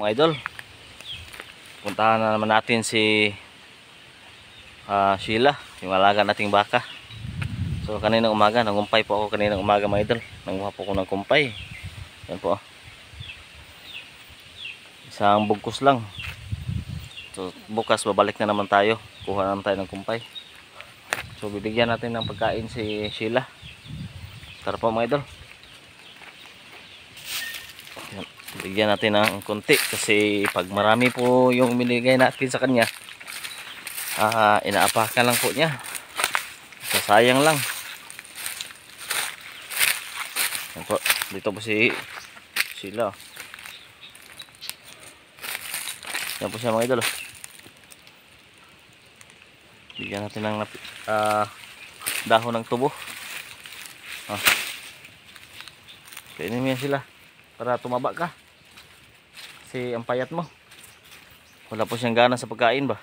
mga idol. Puntahan na naman natin si Sheila, yung alaga nating baka. So kaninang umaga, nangumpay po ako kaninang umaga mga idol. Nanguha po ako ng kumpay. Yan po. Isang bugkos lang. So bukas babalik na naman tayo. Kuha na naman tayo ng kumpay. So bibigyan natin ng pagkain si Sheila. Tara po mga idol. Bigyan natin ng konti kasi pag marami po yung binigay natin sa kanya, inaapakan lang po niya. Sayang lang. Yan po. Dito po si Sheila. Yan po siya mga idol. Bigyan natin ng dahon ng tubo. Kainin mo yan sila para tumaba ka. Kasi ang payat mo. Wala po siyang gana sa pagkain ba.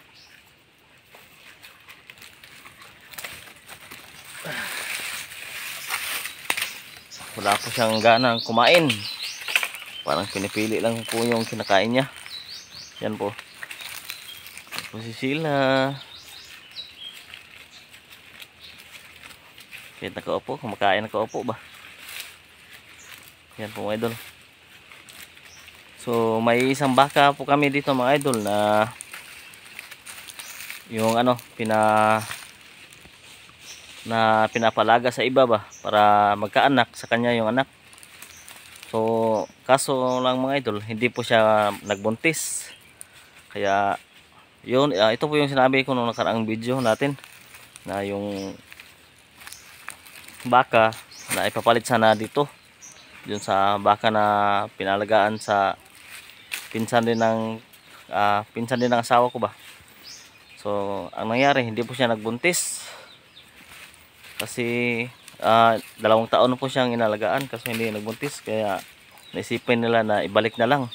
Wala po siyang gana kumain. Parang pinipili lang po yung kinakain niya. Yan po. Yan po si Sheila. Kahit nakaupo, kumakain nakaupo ba. Yan po mga idol. So may isang baka po kami dito mga idol na yung pinapalaga sa iba ba para magkaanak sa kanya yung anak. So kaso lang mga idol, hindi po siya nagbuntis. Kaya yun, ito po yung sinabi ko nung nakaraang video natin na yung baka na ipapalit sana dito yun sa baka na pinalagaan sa pinsan din ng asawa ko ba. So ang nangyari, hindi po siya nagbuntis kasi 2 taon na po siyang inalagaan kasi hindi nagbuntis. Kaya naisipin nila na ibalik na lang.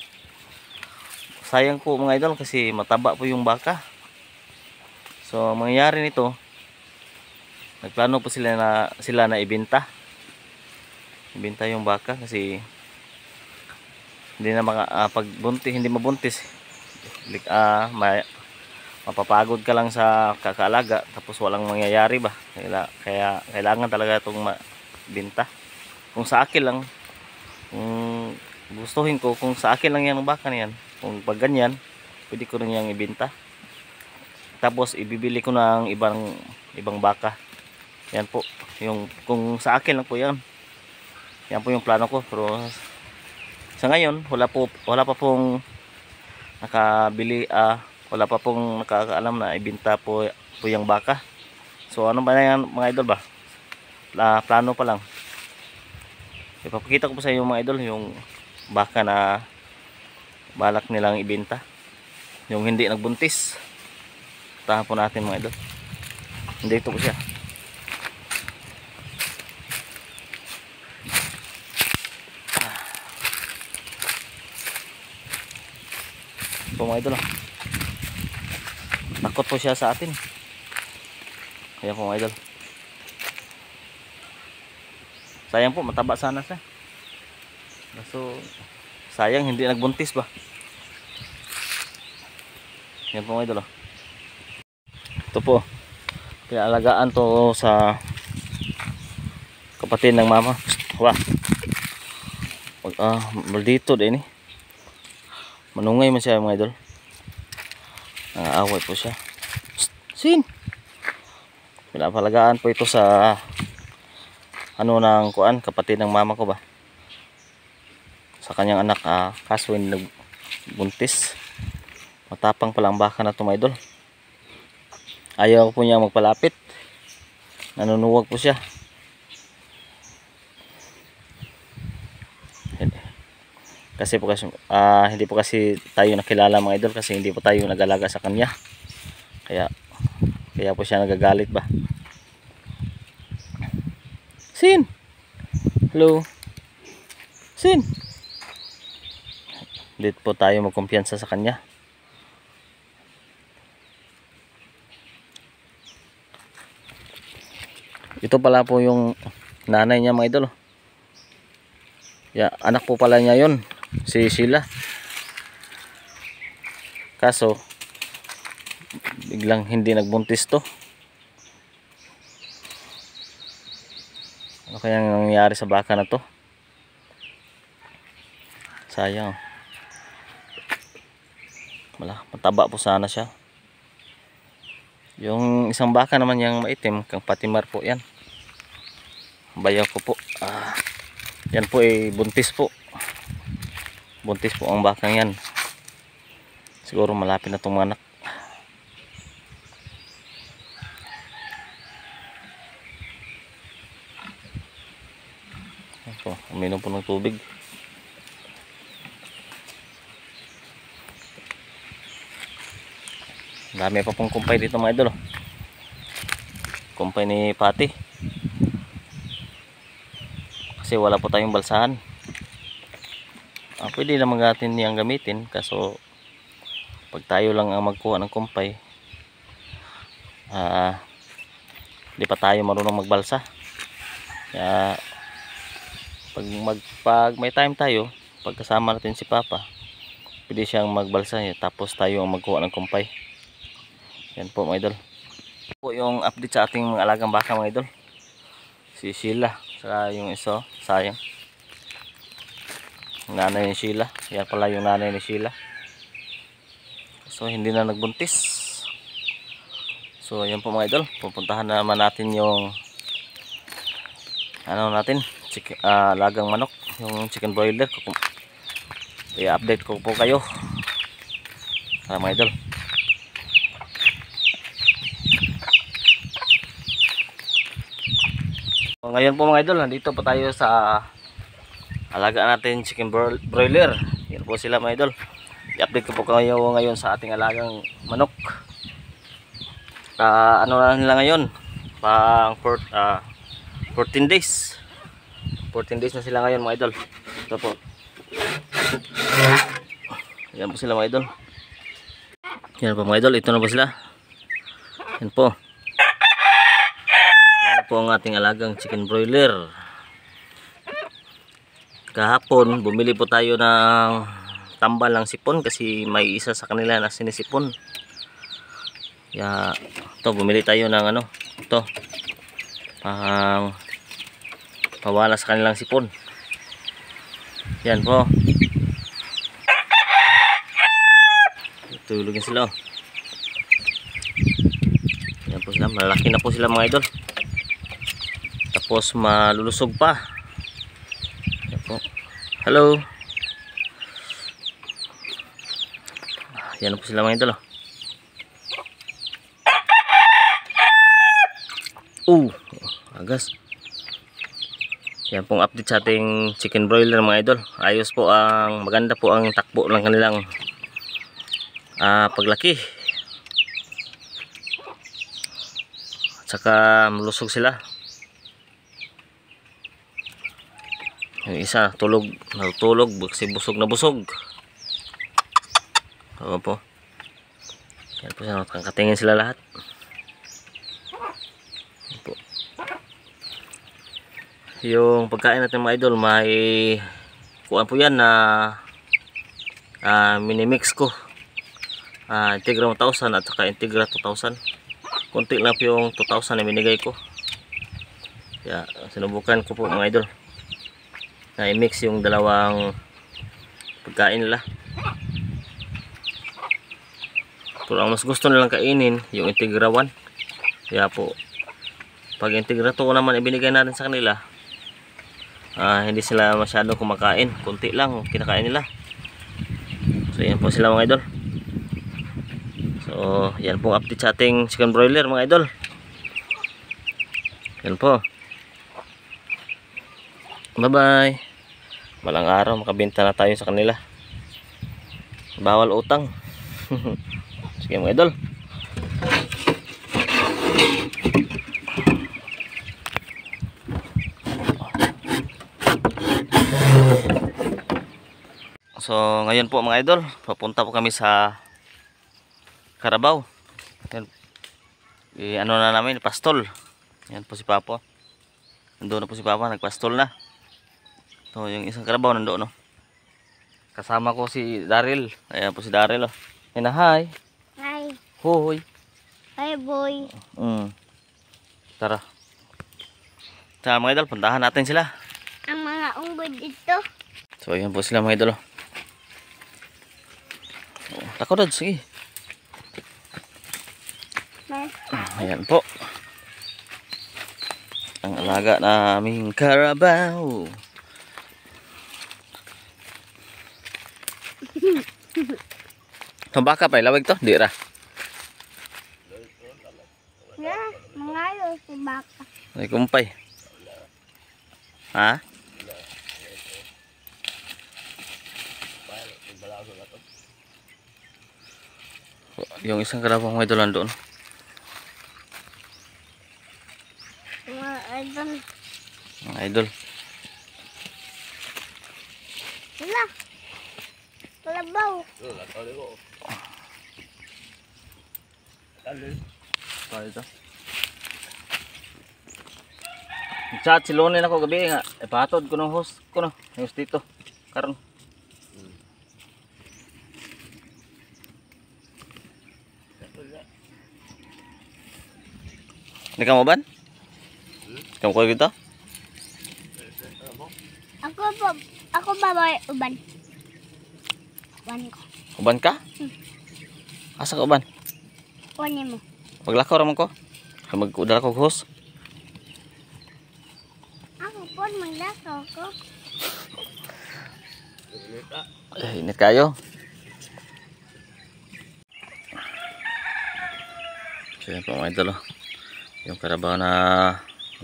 Sayang po mga idol kasi mataba po yung baka. So ang mangyayari nito, nagplano po sila na ibenta yung baka kasi hindi na hindi mabuntis. Mapapagod ka lang sa kakaalaga tapos walang mangyayari ba. Kaya kailangan talaga itong mabenta. Kung sa akin lang, kung gustuhin ko, kung sa akin lang yan ang baka na yan, kung pag ganyan pwede ko rin yang ibenta tapos ibibili ko ng ibang baka. Yan po yung, kung sa akin lang po yan po yung plano ko. Pero sa ngayon wala pa pong nakabili, wala pa pong nakakaalam na ibenta po yung baka. So ano ba yan mga idol ba, plano pa lang. Ipapakita ko po sa inyo mga idol yung baka na balak nilang ibenta, yung hindi nagbuntis. Tahan po natin mga idol. Dito po siya. So mga idol, takot po siya sa atin. Kaya po mga idol, sayang po, mataba sana siya. So sayang hindi nagbuntis ba. Yan po mga idol. Ito po, pinalagaan to sa kapatid ng mama. Wah, maldito din eh. Manungay man siya mga idol. Nangaaway po siya. Sin! Pinapalagaan po ito sa ng kapatid ng mama ko ba. Sa kanyang anak, kaso hindi nagbuntis. Matapang palang baka na ito mga idol. Ayaw po niya magpalapit. Nanunuwag po siya. Kasi hindi po kasi tayo nakilala mga idol kasi hindi po tayo nag-alaga sa kanya. Kaya po siya nagagalit ba. Sin! Hello. Sin! Dito po tayo magkumpiyansa sa kanya. Ito pala po yung nanay niya mga idol. Anak po pala niya yon, si Sheila. Kaso biglang hindi nagbuntis to. Ano kaya nangyayari sa baka na to? Sayang. Mataba po sana siya. Yung isang baka naman yung maitim, kang patimar po yan. Bayaw ko po. Yan po ay buntis po. Buntis po ang bakang yan. Siguro malapit na itong anak. Yan po, uminom po ng tubig. Dami pa pong kumpay dito mga idol. Kumpay ni Pati. Kasi wala po tayong balsahan. Pwede naman natin niyang gamitin. Kaso pag tayo lang ang magkuha ng kumpay, di pa tayo marunong magbalsa. Kaya pag may time tayo, pagkasama natin si Papa, pwede siyang magbalsa. Tapos tayo ang magkuha ng kumpay. Yan po mga idol. Po yung update sa ating mga alagang baka mga idol. Si Sheila, saka yung iso, sayang. Nanay ni Sheila. Yan pala yung nanay ni Sheila. So hindi na nagbuntis. So yan po mga idol. Pupuntahan naman natin yung lagang manok, yung chicken broiler. I-update ko po kayo. Mga idol. So, ngayon po mga idol, nandito pa tayo sa alaga natin chicken broiler. Yan po sila mga idol. I-update ko po kayo ngayon sa ating alagang manok. Ano na nila ngayon? Pang 14 days. 14 days na sila ngayon mga idol. Ito po. Yan po sila mga idol. Yan po mga idol. Ito na po sila. Yan po. Yan po ang ating alagang chicken broiler. Kahapon bumili po tayo ng tambal ng sipon kasi may isa sa kanila na sinisipon. Ito bumili tayo ng ito pawala sa kanilang sipon. Yan po. Tulogin sila. Yan po sila, malaki na po sila mga idol. Tapos malulusog pa. Hello. Yan po sila mga idol. Agas. Yan pong update sa ating chicken broiler mga idol. Ayos po maganda po ang takbo ng kanilang paglaki. At saka malusog sila. Yung isa natutulog kasi busog na busog. Oo po. Yan po sila, nakakatingin sila lahat. Yan po. Yung pagkain natin mga idol, may kuhaan po yan na minimix ko. Integra 1000 at saka Integra 2000. Kunti lang po yung 2000 na binigay ko. Kaya sinubukan ko po mga idol na i-mix yung dalawang pagkain nila. Pero ang mas gusto nilang kainin yung Integra 1. Kaya po pag Integra 2 naman ibinigay natin sa kanila, hindi sila masyadong kumakain, kunti lang kinakain nila. So yan po sila mga idol. So yan pong update sa ating chicken broiler mga idol. Yan po. Bye bye. Malang araw makabenta na tayo sa kanila. Bawal utang. Sige mga idol. So ngayon po mga idol, papunta po kami sa Carabao. Yan. Ano na namin, pastol. Yan po si Papa. Nandoon na po si Papa, nagpastol na. So yung isang Carabao nandoon, no. Kasama ko si Daryl. Ayan po si Daryl, oh. Yan na, hi. Hi. Hoy. Hi, boy. Tara. Tara mga idol, puntahan natin sila. Ang mga unggoy dito. So ayan po sila mga idol. Tako Dad, sige. Ayan po. Ang alaga naming Carabao. Itong baka pa, ilawag to? Di ra. Yeah, mangayo si baka. Ay kumpay. Ha? Yung isang Carabao mga idol doon. Mga idol. Mga idol. Wala. Kalabaw. Ano ito? Chat si Lonin ako gabi nga. Ipatod ko ng host ko no. Host dito. Karon. Hindi ka mo ban? Kamu ko gitu? Ako ba boy uban? Uban ko. Uban ka? Asa ka uban? Kunin mo. Paglakaw raman ko. Magudala ko host. Ako po maglakaw ko. Init kayo. So yan po mga idol. Yung Carabao na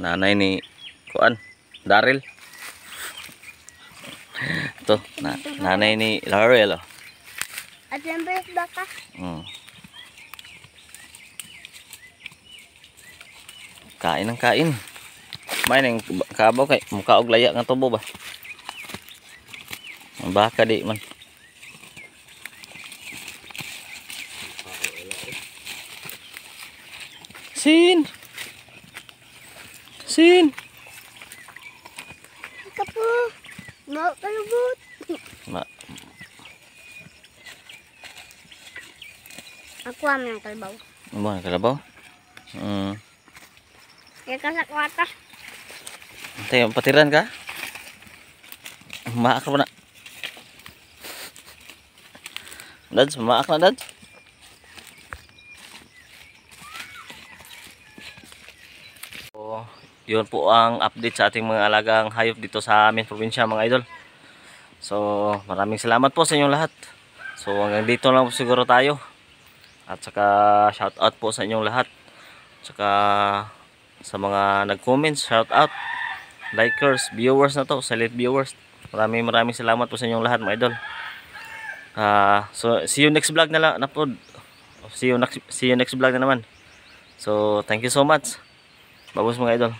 nanay ni Kuan, Daryl. Ito, nanay ni Laurel. At siyempre baka. Kain ng kain. May nang kabaw kay mukha og laya nga tubo ba. Ang baka di man. Sin. Ika po. Mau kalubot. Ma, Ako amin ang kalbaw. ano ba Carabao? Kaya kasakwata. Tayo patiran ka? Maak na. Dads, maak na Dads. So, yun po ang update sa ating mga alagang hayop dito sa aming probinsya mga idol. So, maraming salamat po sa inyong lahat. So, hanggang dito lang po siguro tayo. At saka shout out po sa inyong lahat. Saka sa mga nag-comment, shout out. Likers, viewers na to, silent viewers. Maraming salamat po sa inyong lahat mga idol. So, see you next vlog na lang. See you next vlog na naman. So, thank you so much. Babos mga idol.